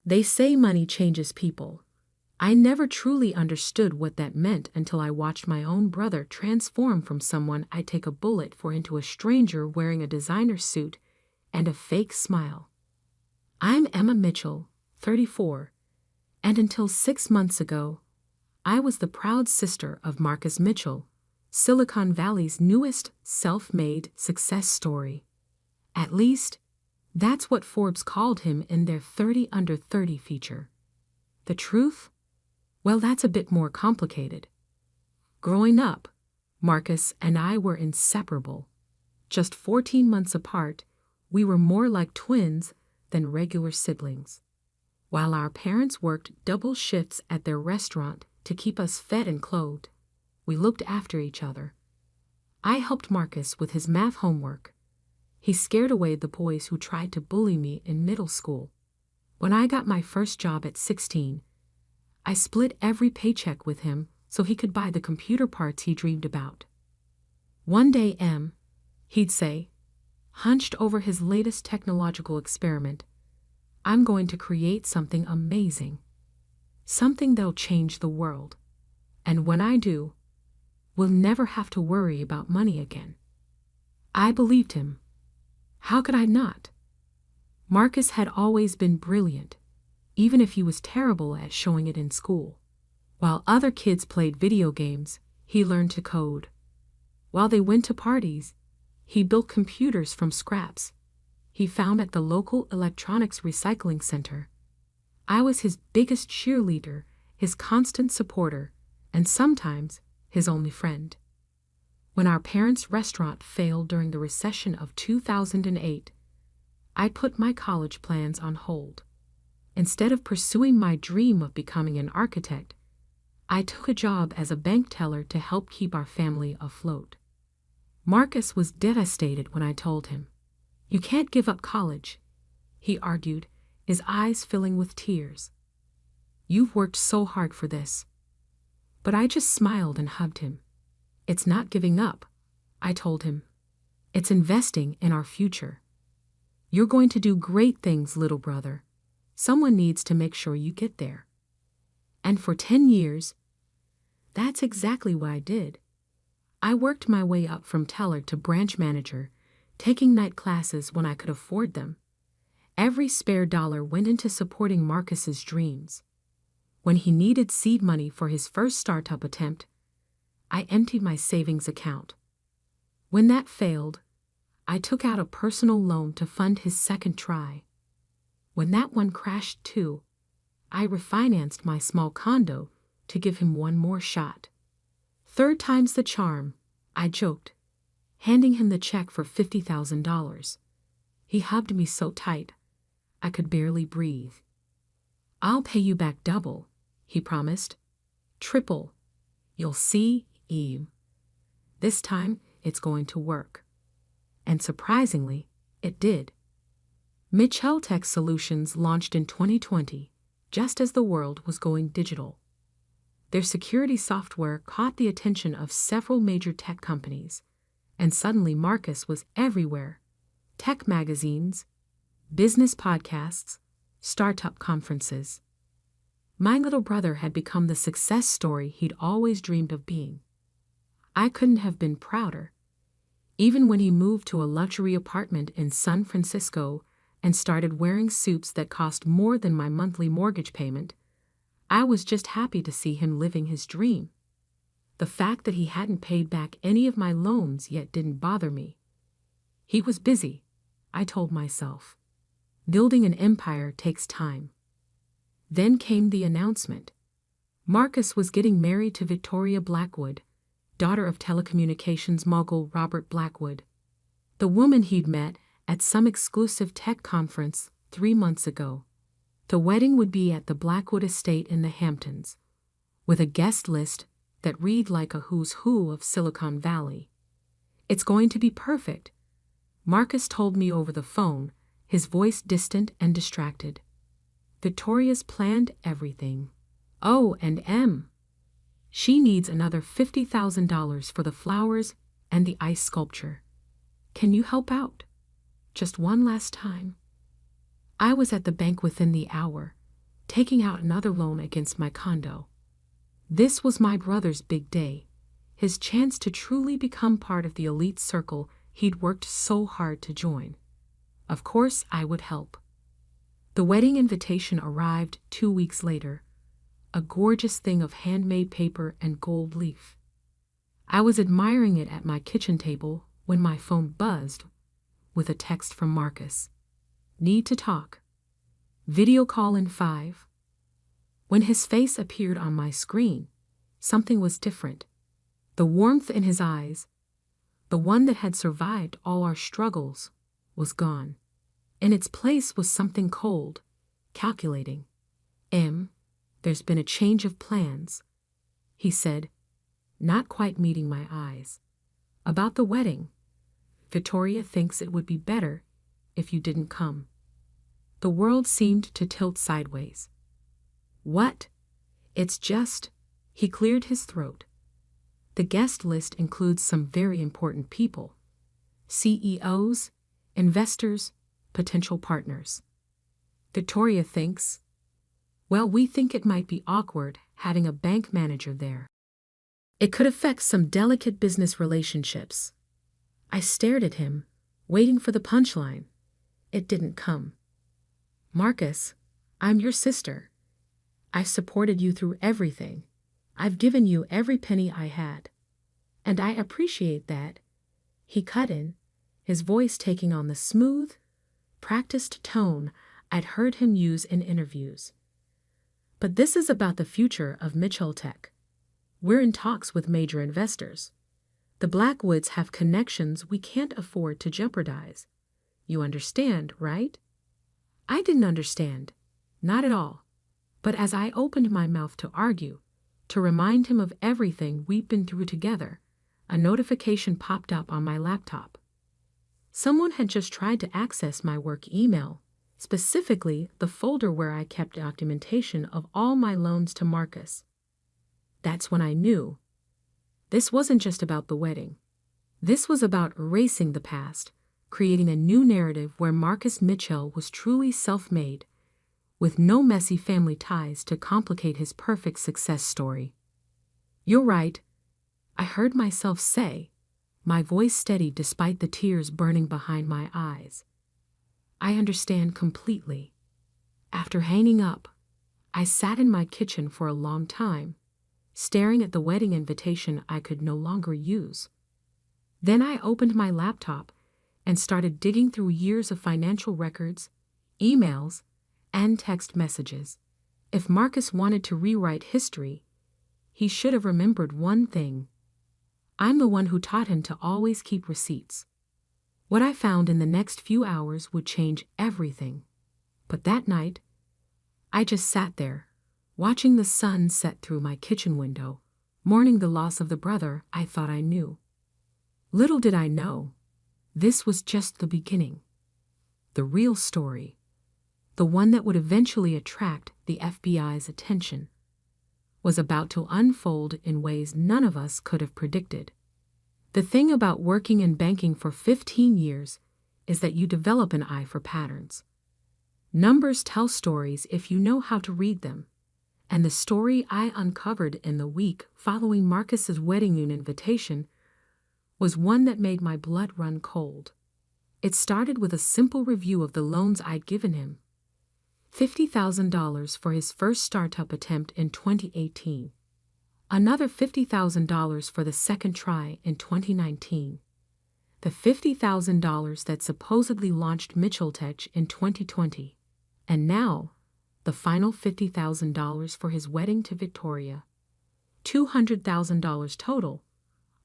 They say money changes people. I never truly understood what that meant until I watched my own brother transform from someone I'd take a bullet for into a stranger wearing a designer suit and a fake smile. I'm Emma Mitchell, 34, and until 6 months ago, I was the proud sister of Marcus Mitchell, Silicon Valley's newest self-made success story. At least, that's what Forbes called him in their 30 Under 30 feature. The truth? Well, that's a bit more complicated. Growing up, Marcus and I were inseparable. Just 14 months apart, we were more like twins than regular siblings. While our parents worked double shifts at their restaurant to keep us fed and clothed, we looked after each other. I helped Marcus with his math homework. He scared away the boys who tried to bully me in middle school. When I got my first job at 16, I split every paycheck with him so he could buy the computer parts he dreamed about. One day, he'd say, hunched over his latest technological experiment, "I'm going to create something amazing. Something that'll change the world. And when I do, we'll never have to worry about money again." I believed him. How could I not? Marcus had always been brilliant, even if he was terrible at showing it in school. While other kids played video games, he learned to code. While they went to parties, he built computers from scraps he found at the local electronics recycling center. I was his biggest cheerleader, his constant supporter, and sometimes his only friend. When our parents' restaurant failed during the recession of 2008, I put my college plans on hold. Instead of pursuing my dream of becoming an architect, I took a job as a bank teller to help keep our family afloat. Marcus was devastated when I told him. "You can't give up college," he argued, his eyes filling with tears. "You've worked so hard for this." But I just smiled and hugged him. "It's not giving up," I told him. "It's investing in our future. You're going to do great things, little brother. Someone needs to make sure you get there." And for 10 years, that's exactly what I did. I worked my way up from teller to branch manager, taking night classes when I could afford them. Every spare dollar went into supporting Marcus's dreams. When he needed seed money for his first startup attempt, I emptied my savings account. When that failed, I took out a personal loan to fund his second try. When that one crashed too, I refinanced my small condo to give him one more shot. "Third time's the charm," I joked, handing him the check for $50,000. He hugged me so tight, I could barely breathe. "I'll pay you back double," he promised. "Triple. You'll see, Eve. This time, it's going to work." And surprisingly, it did. Mitchell Tech Solutions launched in 2020, just as the world was going digital. Their security software caught the attention of several major tech companies, and suddenly Marcus was everywhere. Tech magazines, business podcasts, startup conferences. My little brother had become the success story he'd always dreamed of being. I couldn't have been prouder. Even when he moved to a luxury apartment in San Francisco and started wearing suits that cost more than my monthly mortgage payment, I was just happy to see him living his dream. The fact that he hadn't paid back any of my loans yet didn't bother me. He was busy, I told myself. Building an empire takes time. Then came the announcement. Marcus was getting married to Victoria Blackwood, daughter of telecommunications mogul Robert Blackwood, the woman he'd met at some exclusive tech conference 3 months ago. The wedding would be at the Blackwood estate in the Hamptons, with a guest list that read like a who's who of Silicon Valley. "It's going to be perfect," Marcus told me over the phone, his voice distant and distracted. "Victoria's planned everything. Oh, and she needs another $50,000 for the flowers and the ice sculpture. Can you help out? Just one last time?" I was at the bank within the hour, taking out another loan against my condo. This was my brother's big day, his chance to truly become part of the elite circle he'd worked so hard to join. Of course, I would help. The wedding invitation arrived 2 weeks later, a gorgeous thing of handmade paper and gold leaf. I was admiring it at my kitchen table when my phone buzzed with a text from Marcus. Need to talk. Video call in 5. When his face appeared on my screen, something was different. The warmth in his eyes, the one that had survived all our struggles, was gone. In its place was something cold, calculating. There's been a change of plans, he said, not quite meeting my eyes. About the wedding. Victoria thinks it would be better if you didn't come. The world seemed to tilt sideways. What? It's just, he cleared his throat. The guest list includes some very important people. CEOs, investors, potential partners. Victoria thinks, well, we think it might be awkward having a bank manager there. It could affect some delicate business relationships. I stared at him, waiting for the punchline. It didn't come. Marcus, I'm your sister. I've supported you through everything. I've given you every penny I had. And I appreciate that. He cut in, his voice taking on the smooth, practiced tone I'd heard him use in interviews. But this is about the future of Mitchell Tech. We're in talks with major investors. The Blackwoods have connections we can't afford to jeopardize. You understand, right? I didn't understand. Not at all. But as I opened my mouth to argue, to remind him of everything we'd been through together, a notification popped up on my laptop. Someone had just tried to access my work email, specifically the folder where I kept documentation of all my loans to Marcus. That's when I knew. This wasn't just about the wedding. This was about erasing the past, creating a new narrative where Marcus Mitchell was truly self-made, with no messy family ties to complicate his perfect success story. You're right, I heard myself say, my voice steady despite the tears burning behind my eyes. I understand completely. After hanging up, I sat in my kitchen for a long time, staring at the wedding invitation I could no longer use. Then I opened my laptop and started digging through years of financial records, emails, and text messages. If Marcus wanted to rewrite history, he should have remembered one thing. I'm the one who taught him to always keep receipts. What I found in the next few hours would change everything. But that night, I just sat there, watching the sun set through my kitchen window, mourning the loss of the brother I thought I knew. Little did I know, this was just the beginning. The real story, the one that would eventually attract the FBI's attention, was about to unfold in ways none of us could have predicted. The thing about working in banking for 15 years is that you develop an eye for patterns. Numbers tell stories if you know how to read them. And the story I uncovered in the week following Marcus's wedding invitation was one that made my blood run cold. It started with a simple review of the loans I'd given him. $50,000 for his first startup attempt in 2018. Another $50,000 for the second try in 2019. The $50,000 that supposedly launched Mitchell Tech in 2020. And now, the final $50,000 for his wedding to Victoria. $200,000 total,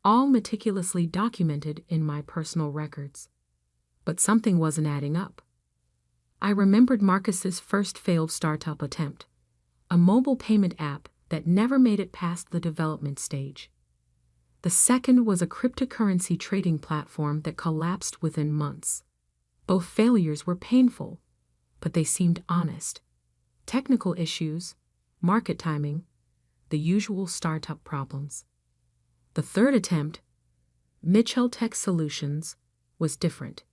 all meticulously documented in my personal records. But something wasn't adding up. I remembered Marcus's first failed startup attempt, a mobile payment app that never made it past the development stage. The second was a cryptocurrency trading platform that collapsed within months. Both failures were painful, but they seemed honest. Technical issues, market timing, the usual startup problems. The third attempt, Mitchell Tech Solutions, was different.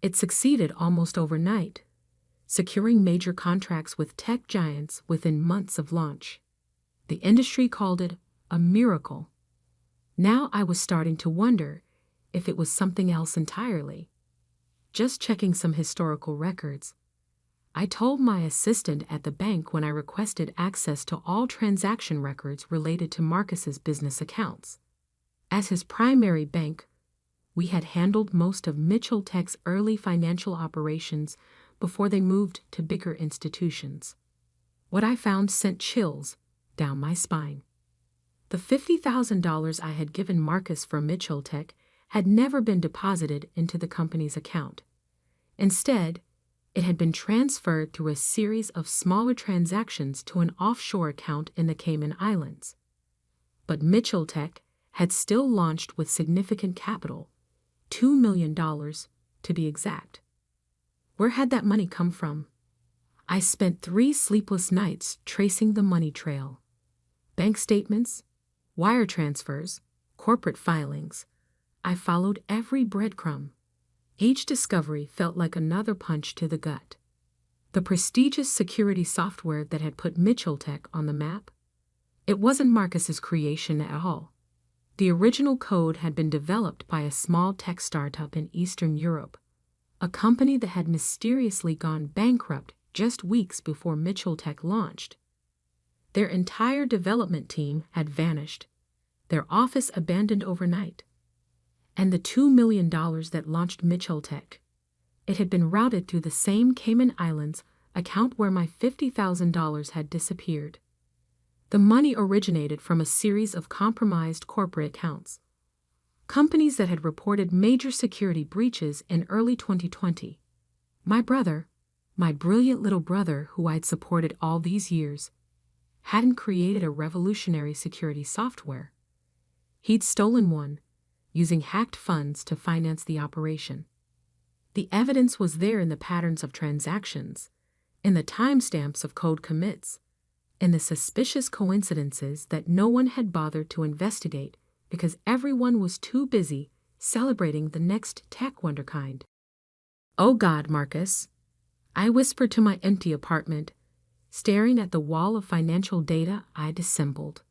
It succeeded almost overnight. securing major contracts with tech giants within months of launch. The industry called it a miracle. Now I was starting to wonder if it was something else entirely. Just checking some historical records, I told my assistant at the bank when I requested access to all transaction records related to Marcus's business accounts. As his primary bank, we had handled most of Mitchell Tech's early financial operations before they moved to bigger institutions. What I found sent chills down my spine. The $50,000 I had given Marcus for Mitchell Tech had never been deposited into the company's account. Instead, it had been transferred through a series of smaller transactions to an offshore account in the Cayman Islands. But Mitchell Tech had still launched with significant capital, $2 million to be exact. Where had that money come from? I spent 3 sleepless nights tracing the money trail. Bank statements, wire transfers, corporate filings. I followed every breadcrumb. Each discovery felt like another punch to the gut. The prestigious security software that had put Mitchell Tech on the map? It wasn't Marcus's creation at all. The original code had been developed by a small tech startup in Eastern Europe, a company that had mysteriously gone bankrupt just weeks before Mitchell Tech launched. Their entire development team had vanished, their office abandoned overnight. And the $2 million that launched Mitchell Tech, it had been routed through the same Cayman Islands account where my $50,000 had disappeared. The money originated from a series of compromised corporate accounts. Companies that had reported major security breaches in early 2020. My brother, my brilliant little brother who I'd supported all these years, hadn't created a revolutionary security software. He'd stolen one, using hacked funds to finance the operation. The evidence was there in the patterns of transactions, in the timestamps of code commits, in the suspicious coincidences that no one had bothered to investigate because everyone was too busy celebrating the next tech wonderkind. "Oh God, Marcus," I whispered to my empty apartment, staring at the wall of financial data I'd assembled.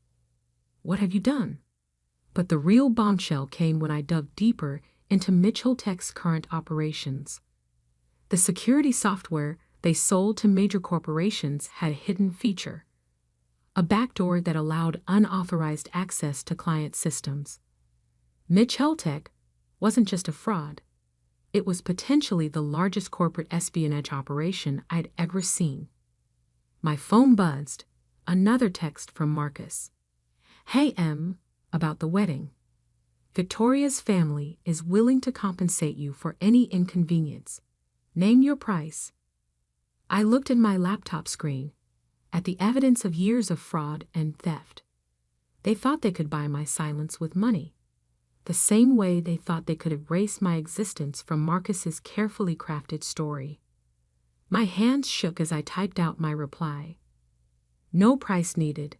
"What have you done?" But the real bombshell came when I dug deeper into Mitchell Tech's current operations. The security software they sold to major corporations had a hidden feature, a backdoor that allowed unauthorized access to client systems. Mitchell Tech wasn't just a fraud. It was potentially the largest corporate espionage operation I'd ever seen. My phone buzzed, another text from Marcus. "Hey, Em, about the wedding. Victoria's family is willing to compensate you for any inconvenience. Name your price." I looked at my laptop screen, at the evidence of years of fraud and theft. They thought they could buy my silence with money, the same way they thought they could erase my existence from Marcus's carefully crafted story. My hands shook as I typed out my reply. "No price needed.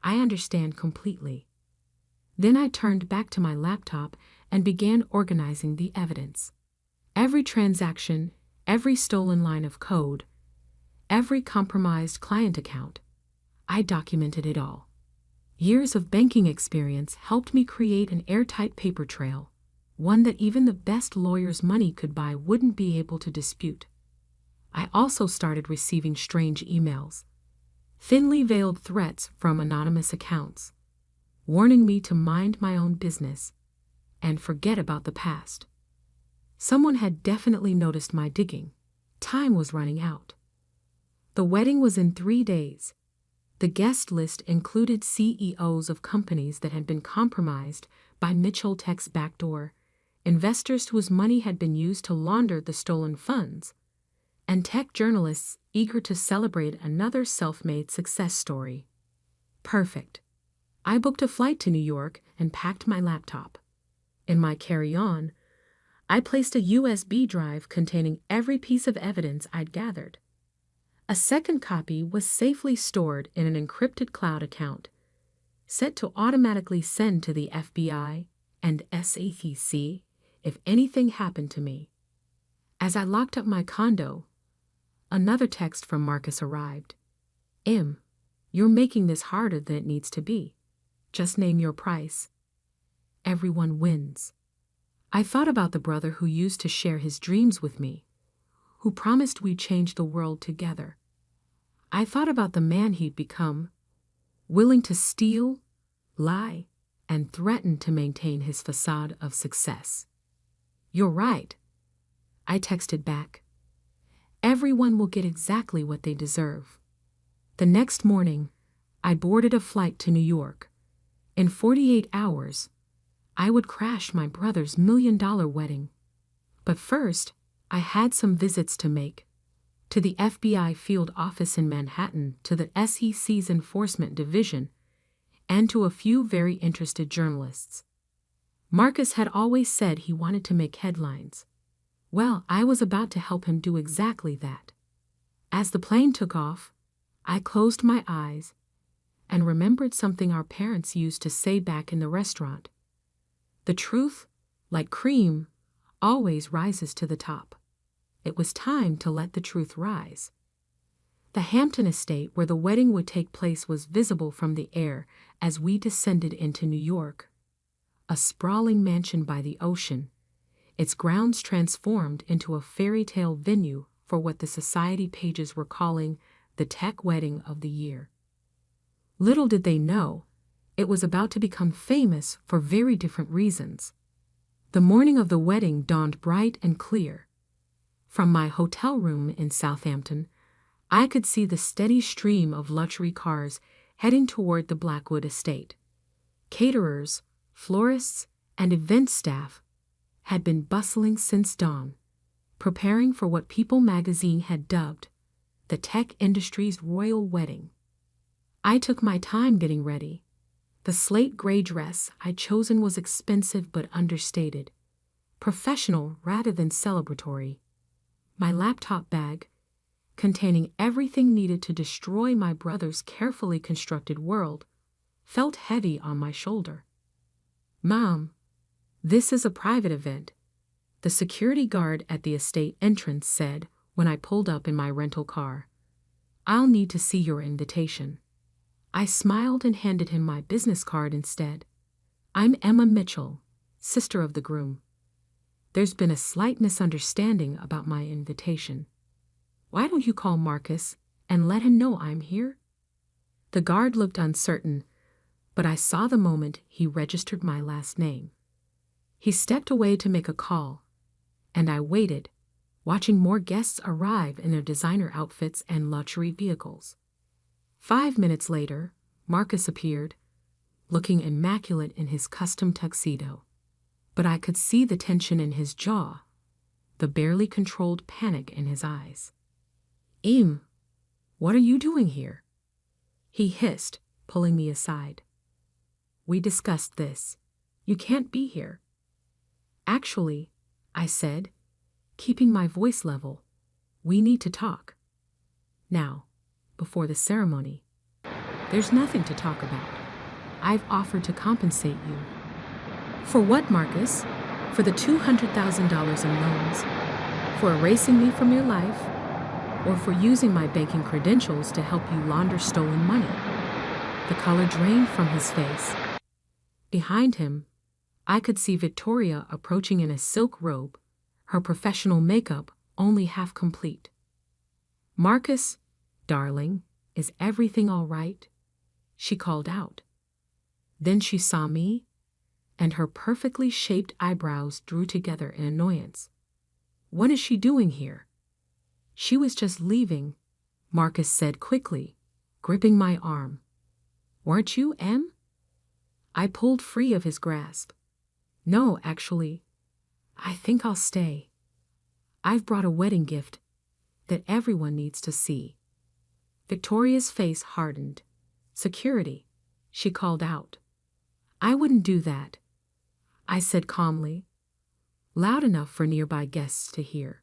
I understand completely." Then I turned back to my laptop and began organizing the evidence. Every transaction, every stolen line of code, every compromised client account. I documented it all. Years of banking experience helped me create an airtight paper trail, one that even the best lawyer's money could buy wouldn't be able to dispute. I also started receiving strange emails, thinly veiled threats from anonymous accounts, warning me to mind my own business and forget about the past. Someone had definitely noticed my digging. Time was running out. The wedding was in 3 days. The guest list included CEOs of companies that had been compromised by Mitchell Tech's backdoor, investors whose money had been used to launder the stolen funds, and tech journalists eager to celebrate another self-made success story. Perfect. I booked a flight to New York and packed my laptop. In my carry-on, I placed a USB drive containing every piece of evidence I'd gathered. A second copy was safely stored in an encrypted cloud account, set to automatically send to the FBI and SATC if anything happened to me. As I locked up my condo, Another text from Marcus arrived. You're making this harder than it needs to be. Just name your price. Everyone wins. I thought about the brother who used to share his dreams with me, who promised we'd change the world together. I thought about the man he'd become, willing to steal, lie, and threaten to maintain his facade of success. You're right, I texted back. Everyone will get exactly what they deserve. The next morning, I boarded a flight to New York. In 48 hours, I would crash my brother's $1 million wedding. But first, I had some visits to make. To the FBI field office in Manhattan, to the SEC's Enforcement Division, and to a few very interested journalists. Marcus had always said he wanted to make headlines. Well, I was about to help him do exactly that. As the plane took off, I closed my eyes and remembered something our parents used to say back in the restaurant. The truth, like cream, always rises to the top. It was time to let the truth rise. The Hampton estate where the wedding would take place was visible from the air as we descended into New York. A sprawling mansion by the ocean, its grounds transformed into a fairy tale venue for what the society pages were calling the tech wedding of the year. Little did they know, it was about to become famous for very different reasons. The morning of the wedding dawned bright and clear. From my hotel room in Southampton, I could see the steady stream of luxury cars heading toward the Blackwood estate. Caterers, florists, and event staff had been bustling since dawn, preparing for what People magazine had dubbed the tech industry's royal wedding. I took my time getting ready. The slate gray dress I'd chosen was expensive but understated, professional rather than celebratory. My laptop bag, containing everything needed to destroy my brother's carefully constructed world, felt heavy on my shoulder. "Mom, this is a private event," the security guard at the estate entrance said when I pulled up in my rental car. "I'll need to see your invitation." I smiled and handed him my business card instead. "I'm Emma Mitchell, sister of the groom. There's been a slight misunderstanding about my invitation. Why don't you call Marcus and let him know I'm here?" The guard looked uncertain, but I saw the moment he registered my last name. He stepped away to make a call, and I waited, watching more guests arrive in their designer outfits and luxury vehicles. 5 minutes later, Marcus appeared, looking immaculate in his custom tuxedo. But I could see the tension in his jaw, the barely controlled panic in his eyes. What are you doing here?" he hissed, pulling me aside. "We discussed this. You can't be here." "Actually," I said, keeping my voice level, "we need to talk. Now, before the ceremony." "There's nothing to talk about. I've offered to compensate you." "For what, Marcus? For the $200,000 in loans? For erasing me from your life? Or for using my banking credentials to help you launder stolen money?" The color drained from his face. Behind him, I could see Victoria approaching in a silk robe, her professional makeup only half complete. "Marcus, darling, is everything all right?" she called out. Then she saw me, and her perfectly shaped eyebrows drew together in annoyance. "What is she doing here?" "She was just leaving," Marcus said quickly, gripping my arm. "Weren't you, Em?" I pulled free of his grasp. "No, actually, I think I'll stay. I've brought a wedding gift that everyone needs to see." Victoria's face hardened. "Security," she called out. "I wouldn't do that," I said calmly, loud enough for nearby guests to hear.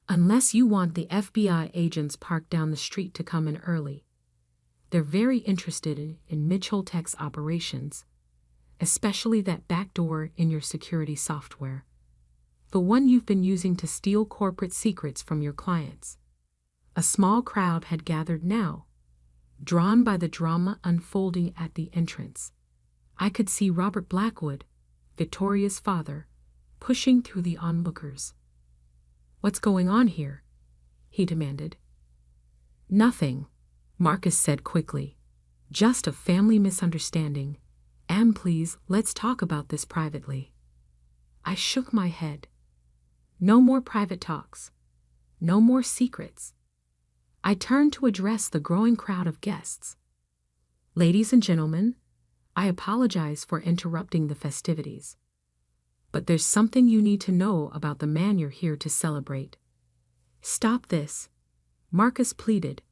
"Unless you want the FBI agents parked down the street to come in early. They're very interested in Mitchell Tech's operations, especially that back door in your security software. The one you've been using to steal corporate secrets from your clients." A small crowd had gathered now, drawn by the drama unfolding at the entrance. I could see Robert Blackwood, Victoria's father, pushing through the onlookers. "What's going on here?" he demanded. "Nothing," Marcus said quickly. "Just a family misunderstanding. And please, let's talk about this privately." I shook my head. No more private talks. No more secrets. I turned to address the growing crowd of guests. "Ladies and gentlemen, I apologize for interrupting the festivities. But there's something you need to know about the man you're here to celebrate." "Stop this," Marcus pleaded,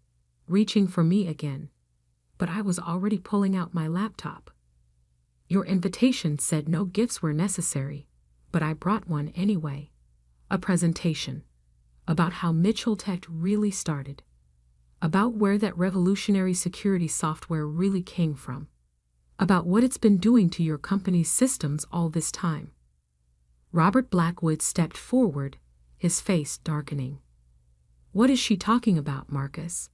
reaching for me again. But I was already pulling out my laptop. "Your invitation said no gifts were necessary, but I brought one anyway. A presentation about how Mitchell Tech really started, about where that revolutionary security software really came from, about what it's been doing to your company's systems all this time." Robert Blackwood stepped forward, his face darkening. "What is she talking about, Marcus?"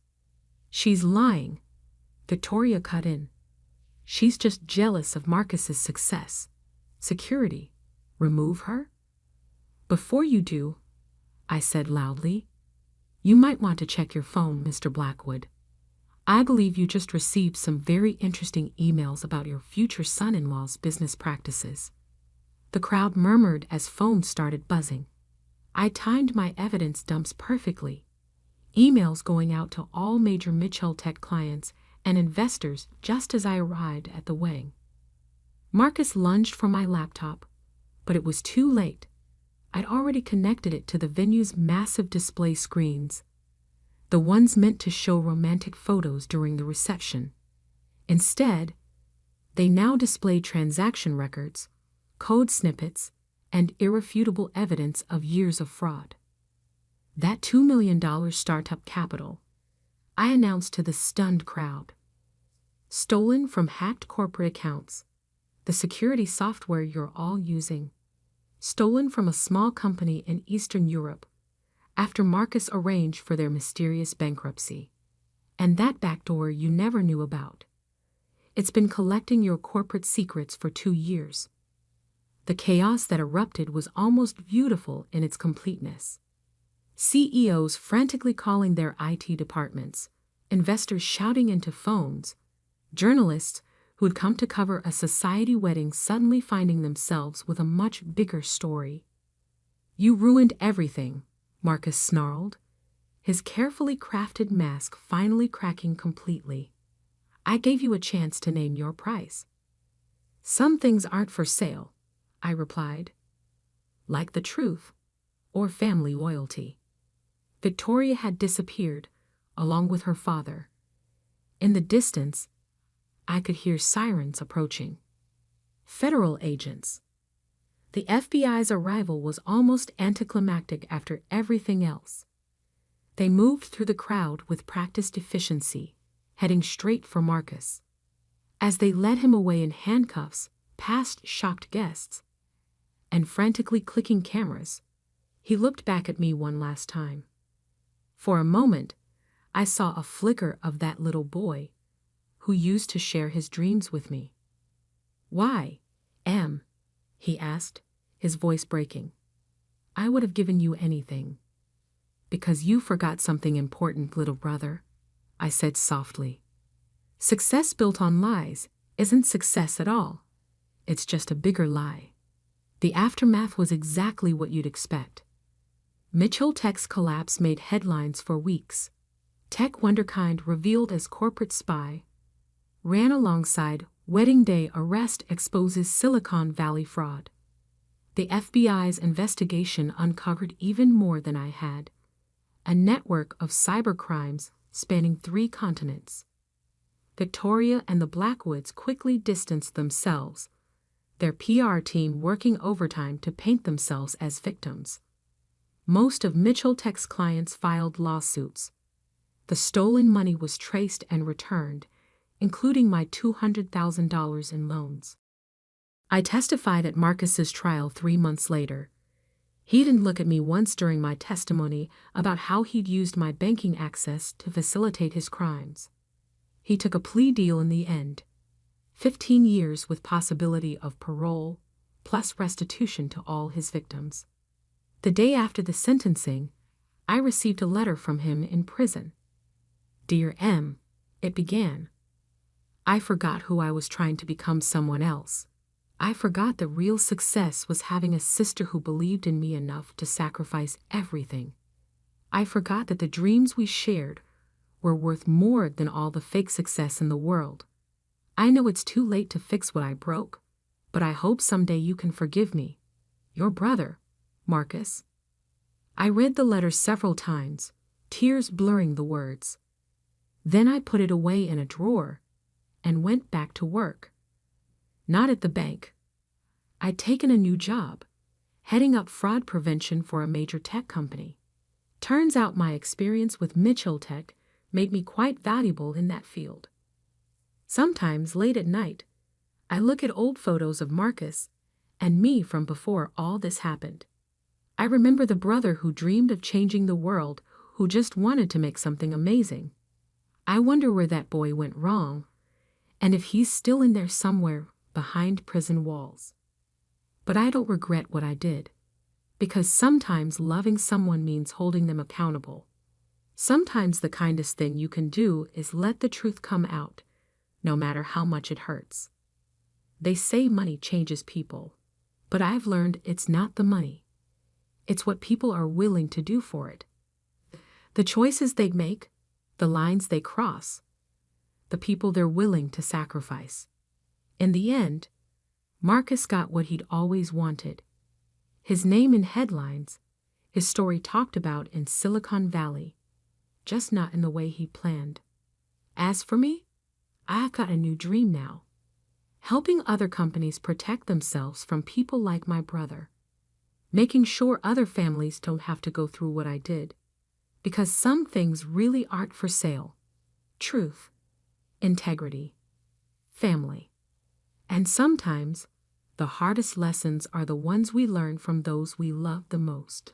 "She's lying," Victoria cut in. "She's just jealous of Marcus's success. Security. Remove her?" "Before you do," I said loudly, "you might want to check your phone, Mr. Blackwood. I believe you just received some very interesting emails about your future son-in-law's business practices." The crowd murmured as phones started buzzing. I timed my evidence dumps perfectly. Emails going out to all major Mitchell Tech clients and investors just as I arrived at the wedding. Marcus lunged for my laptop, but it was too late. I'd already connected it to the venue's massive display screens, the ones meant to show romantic photos during the reception. Instead, they now display transaction records, code snippets, and irrefutable evidence of years of fraud. "That $2 million startup capital," I announced to the stunned crowd. "Stolen from hacked corporate accounts, the security software you're all using. Stolen from a small company in Eastern Europe after Marcus arranged for their mysterious bankruptcy. And that backdoor you never knew about. It's been collecting your corporate secrets for 2 years." The chaos that erupted was almost beautiful in its completeness. CEOs frantically calling their IT departments, investors shouting into phones, journalists who had come to cover a society wedding suddenly finding themselves with a much bigger story. "You ruined everything," Marcus snarled, his carefully crafted mask finally cracking completely. "I gave you a chance to name your price." "Some things aren't for sale," I replied. "Like the truth or family loyalty." Victoria had disappeared, along with her father. In the distance, I could hear sirens approaching. Federal agents. The FBI's arrival was almost anticlimactic after everything else. They moved through the crowd with practiced efficiency, heading straight for Marcus. As they led him away in handcuffs, past shocked guests, and frantically clicking cameras, he looked back at me one last time. For a moment, I saw a flicker of that little boy who used to share his dreams with me. "Why, Em?" he asked, his voice breaking. "I would have given you anything." "Because you forgot something important, little brother," I said softly. "Success built on lies isn't success at all. It's just a bigger lie." The aftermath was exactly what you'd expect. Mitchell Tech's collapse made headlines for weeks. Tech Wonderkind revealed as corporate spy, ran alongside Wedding Day arrest exposes Silicon Valley fraud. The FBI's investigation uncovered even more than I had. A network of cybercrimes spanning 3 continents. Victoria and the Blackwoods quickly distanced themselves, their PR team working overtime to paint themselves as victims. Most of Mitchell Tech's clients filed lawsuits. The stolen money was traced and returned, including my $200,000 in loans. I testified at Marcus's trial 3 months later. He didn't look at me once during my testimony about how he'd used my banking access to facilitate his crimes. He took a plea deal in the end. 15 years with possibility of parole, plus restitution to all his victims. The day after the sentencing, I received a letter from him in prison. "Dear M," it began. "I forgot who I was trying to become someone else. I forgot that real success was having a sister who believed in me enough to sacrifice everything. I forgot that the dreams we shared were worth more than all the fake success in the world. I know it's too late to fix what I broke, but I hope someday you can forgive me. Your brother, Marcus." I read the letter several times, tears blurring the words. Then I put it away in a drawer and went back to work. Not at the bank. I'd taken a new job, heading up fraud prevention for a major tech company. Turns out my experience with Mitchell Tech made me quite valuable in that field. Sometimes, late at night, I look at old photos of Marcus and me from before all this happened. I remember the brother who dreamed of changing the world, who just wanted to make something amazing. I wonder where that boy went wrong, and if he's still in there somewhere behind prison walls. But I don't regret what I did, because sometimes loving someone means holding them accountable. Sometimes the kindest thing you can do is let the truth come out, no matter how much it hurts. They say money changes people, but I've learned it's not the money. It's what people are willing to do for it. The choices they make, the lines they cross, the people they're willing to sacrifice. In the end, Marcus got what he'd always wanted. His name in headlines, his story talked about in Silicon Valley, just not in the way he planned. As for me, I've got a new dream now. Helping other companies protect themselves from people like my brother. Making sure other families don't have to go through what I did. Because some things really aren't for sale. Truth, integrity, family. And sometimes, the hardest lessons are the ones we learn from those we love the most.